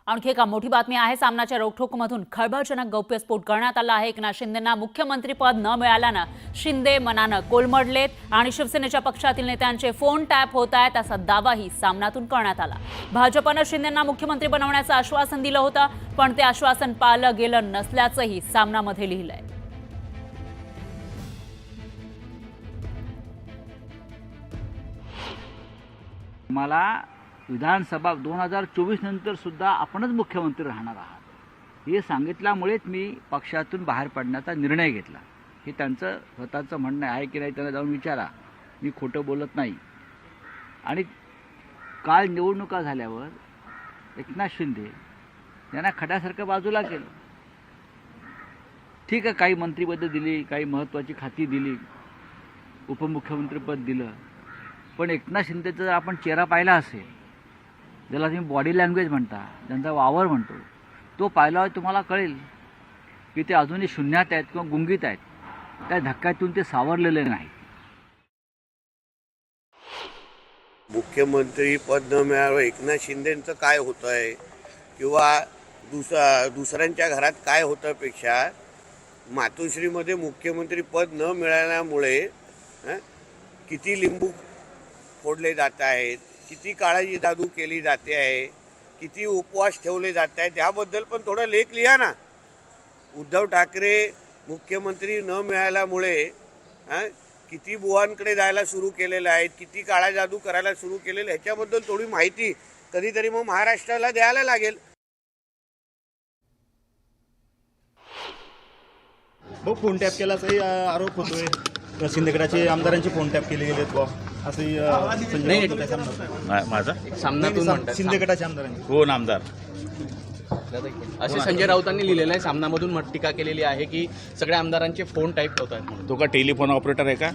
आणखी एक मोठी बातमी आहे। सामनाच्या रोखठोकमधून खळबळजनक गौप्यस्फोट करण्यात आला आहे। एकनाथ शिंदेंना मुख्यमंत्रीपद न मिळाल्यानं शिंदे मनानं कोलमडलेत आणि शिवसेनेच्या पक्षातील नेत्यांचे फोन टॅप होत आहेत असा दावाही सामनातून करण्यात आला। भाजपनं शिंदेंना मुख्यमंत्री बनवण्याचं आश्वासन दिलं होतं, पण ते आश्वासन पाळलं गेलं नसल्याचंही सामनामध्ये लिहिलंय। मला विधानसभा 2024 नंतर सुद्धा आपणच मुख्यमंत्री राहणार आहात हे सांगितल्यामुळेच मी पक्षातून बाहेर पडण्याचा निर्णय घेतला। हे त्यांचं स्वतःचं म्हणणं आहे की नाही त्यांना जाऊन विचारा, मी खोटं बोलत नाही। आणि काल निवडणुका झाल्यावर एकनाथ शिंदे यांना खड्यासारखं बाजूला केलं। ठीक आहे, काही मंत्रिपदं दिली, काही महत्त्वाची खाती दिली, उपमुख्यमंत्रीपद दिलं, पण एकनाथ शिंदेचा जर आपण चेहरा पाहिला असेल, ज्याला तुम्ही बॉडी लँग्वेज म्हणता, त्यांचा वावर म्हणतो, तो पाहिल्यावर तुम्हाला कळेल की ते अजूनही शून्यात आहेत किंवा गुंगीत आहेत। त्या धक्क्यातून ते सावरलेले नाही। मुख्यमंत्री पद न मिळालं एकनाथ शिंदेंचं काय होतं आहे किंवा दुसऱ्यांच्या घरात काय होतं पेक्षा मातोश्रीमध्ये मुख्यमंत्री पद न मिळाल्यामुळे किती लिंबू फोडले जात आहेत, किती काळाची जादू केली जाते आहे, किती उपवास ठेवले जात आहेत, याबद्दल पण थोडा लेख लिहा ना। उद्धव ठाकरे मुख्यमंत्री न मिळाल्यामुळे किती बुवांकडे जायला सुरू केलेलं आहे, किती काळा जादू करायला सुरू केलेलं, ह्याच्याबद्दल थोडी माहिती कधीतरी मग महाराष्ट्राला द्यायला लागेल। भाऊ फोन टॅप केल्याचाही आरोप होतोय, शिंदेगडाचे आमदारांचे फोन टॅप केले गेलेत बा असंही माझा सामनातून शिंदेगडाचे आमदारांचे कोण आमदार असे संजय राऊतांनी लिहिलेलं आहे। सामनामधून टीका केलेली आहे की सगळ्या आमदारांचे फोन टाईप होत आहेत। तो का टेलिफोन ऑपरेटर आहे का?